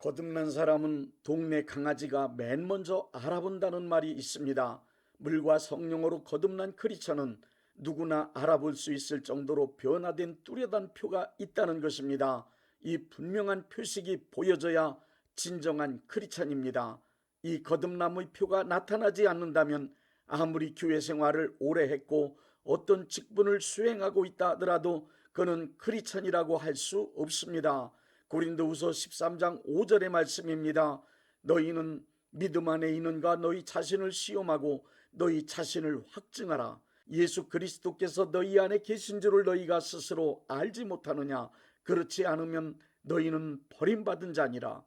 거듭난 사람은 동네 강아지가 맨 먼저 알아본다는 말이 있습니다. 물과 성령으로 거듭난 크리스천은 누구나 알아볼 수 있을 정도로 변화된 뚜렷한 표가 있다는 것입니다. 이 분명한 표식이 보여져야 진정한 크리스천입니다. 이 거듭남의 표가 나타나지 않는다면 아무리 교회 생활을 오래 했고 어떤 직분을 수행하고 있다 하더라도 그는 크리스천이라고 할 수 없습니다. 고린도후서 13장 5절의 말씀입니다. 너희는 믿음 안에 있는가 너희 자신을 시험하고 너희 자신을 확증하라. 예수 그리스도께서 너희 안에 계신 줄을 너희가 스스로 알지 못하느냐. 그렇지 않으면 너희는 버림받은 자니라.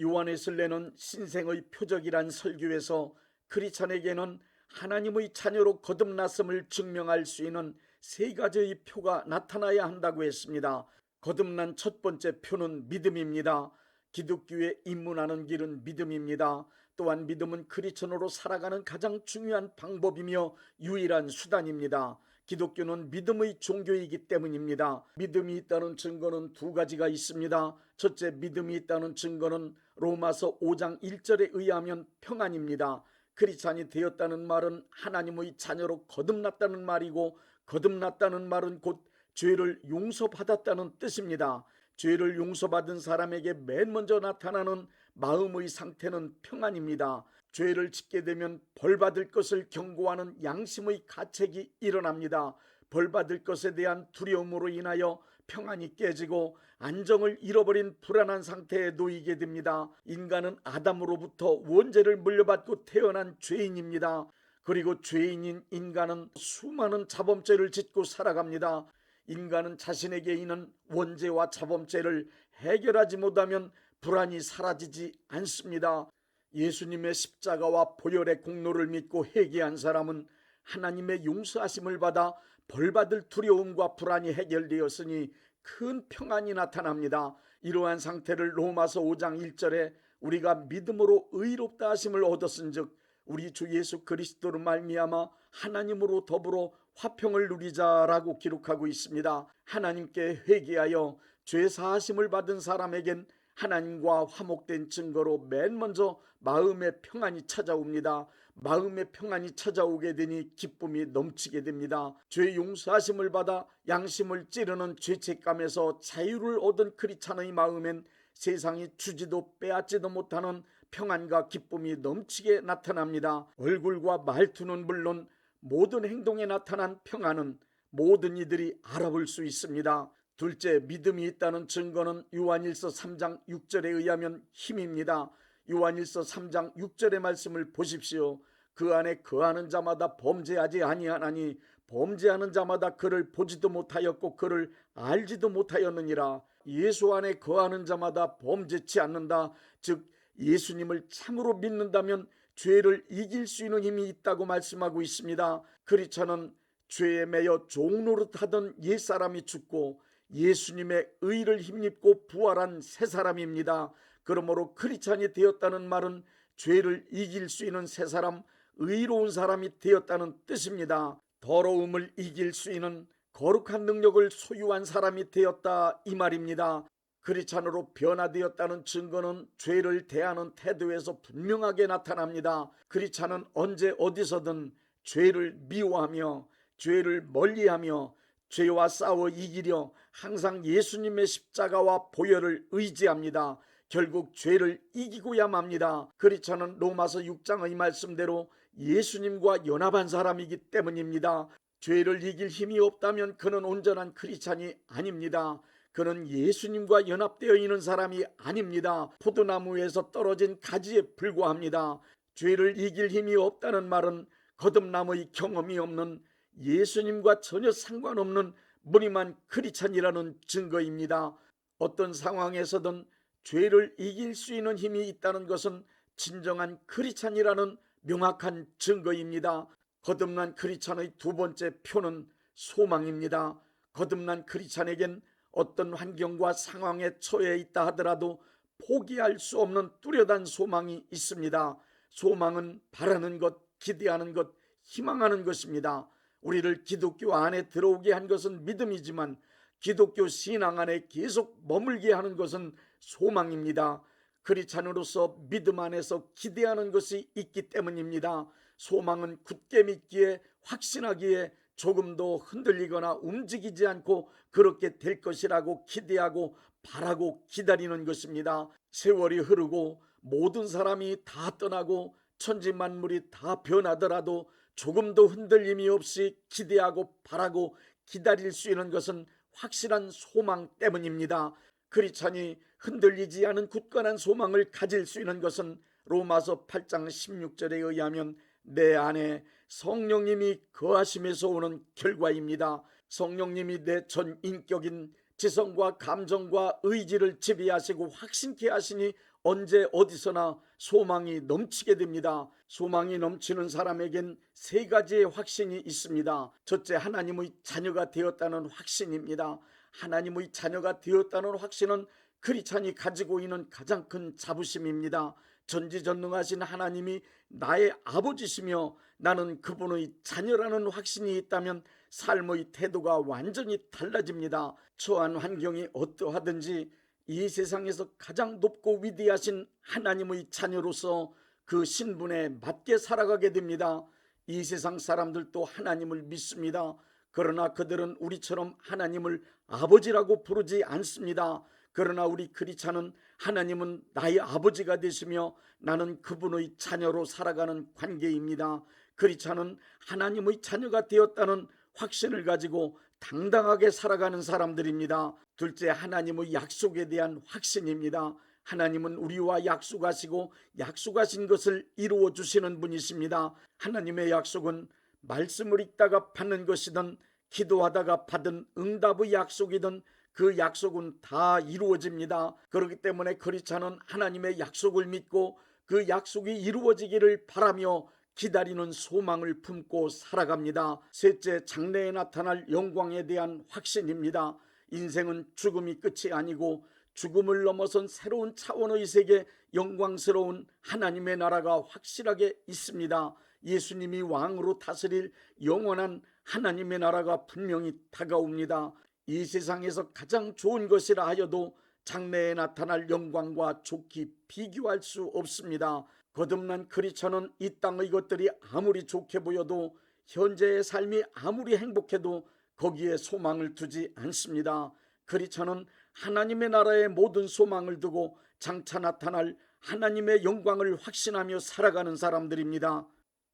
요한에슬레는 신생의 표적이란 설교에서 크리스찬에게는 하나님의 자녀로 거듭났음을 증명할 수 있는 세 가지의 표가 나타나야 한다고 했습니다. 거듭난 첫 번째 표는 믿음입니다. 기독교에 입문하는 길은 믿음입니다. 또한 믿음은 크리스천으로 살아가는 가장 중요한 방법이며 유일한 수단입니다. 기독교는 믿음의 종교이기 때문입니다. 믿음이 있다는 증거는 두 가지가 있습니다. 첫째, 믿음이 있다는 증거는 로마서 5장 1절에 의하면 평안입니다. 크리스찬이 되었다는 말은 하나님의 자녀로 거듭났다는 말이고, 거듭났다는 말은 곧 죄를 용서받았다는 뜻입니다. 죄를 용서받은 사람에게 맨 먼저 나타나는 마음의 상태는 평안입니다. 죄를 짓게 되면 벌받을 것을 경고하는 양심의 가책이 일어납니다. 벌받을 것에 대한 두려움으로 인하여 평안이 깨지고 안정을 잃어버린 불안한 상태에 놓이게 됩니다. 인간은 아담으로부터 원죄를 물려받고 태어난 죄인입니다. 그리고 죄인인 인간은 수많은 자범죄를 짓고 살아갑니다. 인간은 자신에게 있는 원죄와 자범죄를 해결하지 못하면 불안이 사라지지 않습니다. 예수님의 십자가와 보혈의 공로를 믿고 회개한 사람은 하나님의 용서하심을 받아 벌받을 두려움과 불안이 해결되었으니 큰 평안이 나타납니다. 이러한 상태를 로마서 5장 1절에 우리가 믿음으로 의롭다 하심을 얻었은즉 우리 주 예수 그리스도로 말미암아 하나님으로 더불어 화평을 누리자라고 기록하고 있습니다. 하나님께 회개하여 죄 사하심을 받은 사람에겐 하나님과 화목된 증거로 맨 먼저 마음의 평안이 찾아옵니다. 마음의 평안이 찾아오게 되니 기쁨이 넘치게 됩니다. 죄 용서하심을 받아 양심을 찌르는 죄책감에서 자유를 얻은 크리스찬의 마음엔 세상이 주지도 빼앗지도 못하는 평안과 기쁨이 넘치게 나타납니다. 얼굴과 말투는 물론 모든 행동에 나타난 평안은 모든 이들이 알아볼 수 있습니다. 둘째, 믿음이 있다는 증거는 요한일서 3장 6절에 의하면 힘입니다. 요한일서 3장 6절의 말씀을 보십시오. 그 안에 거하는 자마다 범죄하지 아니하나니 범죄하는 자마다 그를 보지도 못하였고 그를 알지도 못하였느니라. 예수 안에 거하는 자마다 범죄치 않는다. 즉 예수님을 참으로 믿는다면 죄를 이길 수 있는 힘이 있다고 말씀하고 있습니다. 크리스천은 죄에 매여 종노릇하던 옛사람이 죽고 예수님의 의를 힘입고 부활한 새 사람입니다. 그러므로 크리스천이 되었다는 말은 죄를 이길 수 있는 새 사람, 의로운 사람이 되었다는 뜻입니다. 더러움을 이길 수 있는 거룩한 능력을 소유한 사람이 되었다 이 말입니다. 크리스찬으로 변화되었다는 증거는 죄를 대하는 태도에서 분명하게 나타납니다. 크리스찬은 언제 어디서든 죄를 미워하며 죄를 멀리하며 죄와 싸워 이기려 항상 예수님의 십자가와 보혈을 의지합니다. 결국 죄를 이기고야 맙니다. 크리스찬은 로마서 6장의 말씀대로 예수님과 연합한 사람이기 때문입니다. 죄를 이길 힘이 없다면 그는 온전한 크리스찬이 아닙니다. 그는 예수님과 연합되어 있는 사람이 아닙니다. 포도나무에서 떨어진 가지에 불과합니다. 죄를 이길 힘이 없다는 말은 거듭남의 경험이 없는 예수님과 전혀 상관없는 무늬만 크리스찬이라는 증거입니다. 어떤 상황에서든 죄를 이길 수 있는 힘이 있다는 것은 진정한 크리스찬이라는 명확한 증거입니다. 거듭난 크리스찬의 두 번째 표는 소망입니다. 거듭난 크리스찬에겐 어떤 환경과 상황에 처해 있다 하더라도 포기할 수 없는 뚜렷한 소망이 있습니다. 소망은 바라는 것, 기대하는 것, 희망하는 것입니다. 우리를 기독교 안에 들어오게 한 것은 믿음이지만 기독교 신앙 안에 계속 머물게 하는 것은 소망입니다. 크리스찬으로서 믿음 안에서 기대하는 것이 있기 때문입니다. 소망은 굳게 믿기에 확신하기에 조금도 흔들리거나 움직이지 않고 그렇게 될 것이라고 기대하고 바라고 기다리는 것입니다. 세월이 흐르고 모든 사람이 다 떠나고 천지만물이 다 변하더라도 조금도 흔들림이 없이 기대하고 바라고 기다릴 수 있는 것은 확실한 소망 때문입니다. 크리스찬이 흔들리지 않은 굳건한 소망을 가질 수 있는 것은 로마서 8장 16절에 의하면 내 안에 성령님이 거하심에서 오는 결과입니다. 성령님이 내 전 인격인 지성과 감정과 의지를 지배하시고 확신케 하시니 언제 어디서나 소망이 넘치게 됩니다. 소망이 넘치는 사람에겐 세 가지의 확신이 있습니다. 첫째, 하나님의 자녀가 되었다는 확신입니다. 하나님의 자녀가 되었다는 확신은 크리스찬이 가지고 있는 가장 큰 자부심입니다. 전지전능하신 하나님이 나의 아버지시며 나는 그분의 자녀라는 확신이 있다면 삶의 태도가 완전히 달라집니다. 처한 환경이 어떠하든지 이 세상에서 가장 높고 위대하신 하나님의 자녀로서 그 신분에 맞게 살아가게 됩니다. 이 세상 사람들도 하나님을 믿습니다. 그러나 그들은 우리처럼 하나님을 아버지라고 부르지 않습니다. 그러나 우리 크리스찬은 하나님은 나의 아버지가 되시며 나는 그분의 자녀로 살아가는 관계입니다. 크리스찬은 하나님의 자녀가 되었다는 확신을 가지고 당당하게 살아가는 사람들입니다. 둘째, 하나님의 약속에 대한 확신입니다. 하나님은 우리와 약속하시고 약속하신 것을 이루어 주시는 분이십니다. 하나님의 약속은 말씀을 읽다가 받는 것이든 기도하다가 받은 응답의 약속이든 그 약속은 다 이루어집니다. 그렇기 때문에 크리스찬은 하나님의 약속을 믿고 그 약속이 이루어지기를 바라며 기다리는 소망을 품고 살아갑니다. 셋째, 장래에 나타날 영광에 대한 확신입니다. 인생은 죽음이 끝이 아니고 죽음을 넘어선 새로운 차원의 세계, 영광스러운 하나님의 나라가 확실하게 있습니다. 예수님이 왕으로 다스릴 영원한 하나님의 나라가 분명히 다가옵니다. 이 세상에서 가장 좋은 것이라 하여도 장래에 나타날 영광과 좋게 비교할 수 없습니다. 거듭난 크리스천은 이 땅의 것들이 아무리 좋게 보여도 현재의 삶이 아무리 행복해도 거기에 소망을 두지 않습니다. 크리스천은 하나님의 나라의 모든 소망을 두고 장차 나타날 하나님의 영광을 확신하며 살아가는 사람들입니다.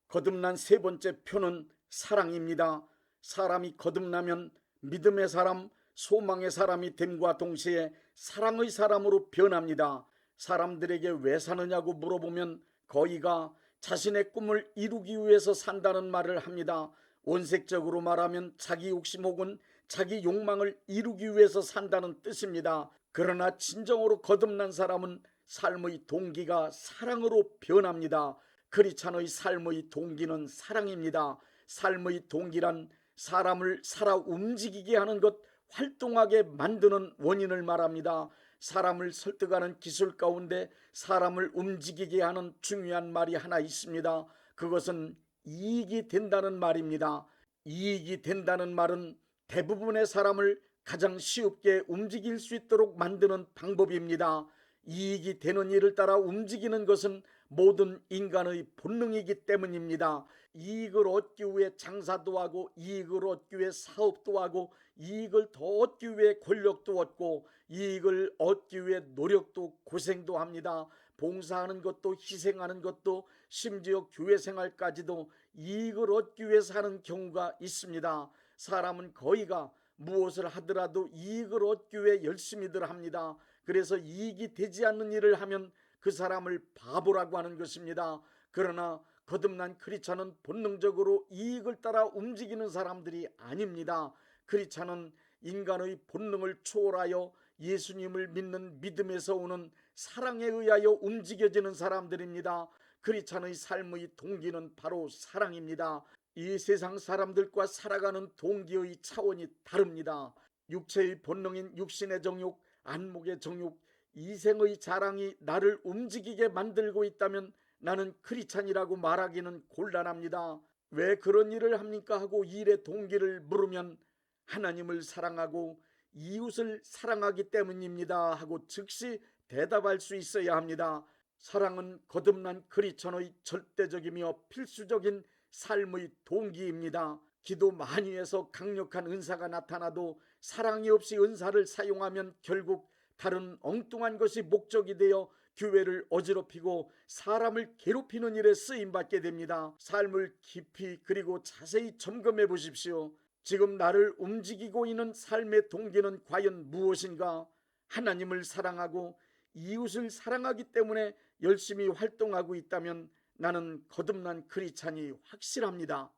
거듭난 세 번째 표는 사랑입니다. 사람이 거듭나면 믿음의 사람, 소망의 사람이 됨과 동시에 사랑의 사람으로 변합니다. 사람들에게 왜 사느냐고 물어보면 거의가 자신의 꿈을 이루기 위해서 산다는 말을 합니다. 원색적으로 말하면 자기 욕심 혹은 자기 욕망을 이루기 위해서 산다는 뜻입니다. 그러나 진정으로 거듭난 사람은 삶의 동기가 사랑으로 변합니다. 크리스찬의 삶의 동기는 사랑입니다. 삶의 동기란 사람을 살아 움직이게 하는 것, 활동하게 만드는 원인을 말합니다. 사람을 설득하는 기술 가운데 사람을 움직이게 하는 중요한 말이 하나 있습니다. 그것은 이익이 된다는 말입니다. 이익이 된다는 말은 대부분의 사람을 가장 쉽게 움직일 수 있도록 만드는 방법입니다. 이익이 되는 일을 따라 움직이는 것은 모든 인간의 본능이기 때문입니다. 이익을 얻기 위해 장사도 하고 이익을 얻기 위해 사업도 하고 이익을 더 얻기 위해 권력도 얻고 이익을 얻기 위해 노력도 고생도 합니다. 봉사하는 것도 희생하는 것도 심지어 교회 생활까지도 이익을 얻기 위해서 하는 경우가 있습니다. 사람은 거의가 무엇을 하더라도 이익을 얻기 위해 열심히들 합니다. 그래서 이익이 되지 않는 일을 하면 그 사람을 바보라고 하는 것입니다. 그러나 거듭난 크리스찬은 본능적으로 이익을 따라 움직이는 사람들이 아닙니다. 크리스찬은 인간의 본능을 초월하여 예수님을 믿는 믿음에서 오는 사랑에 의하여 움직여지는 사람들입니다. 크리스찬의 삶의 동기는 바로 사랑입니다. 이 세상 사람들과 살아가는 동기의 차원이 다릅니다. 육체의 본능인 육신의 정욕, 안목의 정욕, 이생의 자랑이 나를 움직이게 만들고 있다면 나는 크리스찬이라고 말하기는 곤란합니다. 왜 그런 일을 합니까 하고 일의 동기를 물으면 하나님을 사랑하고 이웃을 사랑하기 때문입니다 하고 즉시 대답할 수 있어야 합니다. 사랑은 거듭난 크리스천의 절대적이며 필수적인 삶의 동기입니다. 기도 많이 해서 강력한 은사가 나타나도 사랑이 없이 은사를 사용하면 결국 다른 엉뚱한 것이 목적이 되어 교회를 어지럽히고 사람을 괴롭히는 일에 쓰임받게 됩니다. 삶을 깊이 그리고 자세히 점검해 보십시오. 지금 나를 움직이고 있는 삶의 동기는 과연 무엇인가? 하나님을 사랑하고 이웃을 사랑하기 때문에 열심히 활동하고 있다면 나는 거듭난 크리스찬이 확실합니다.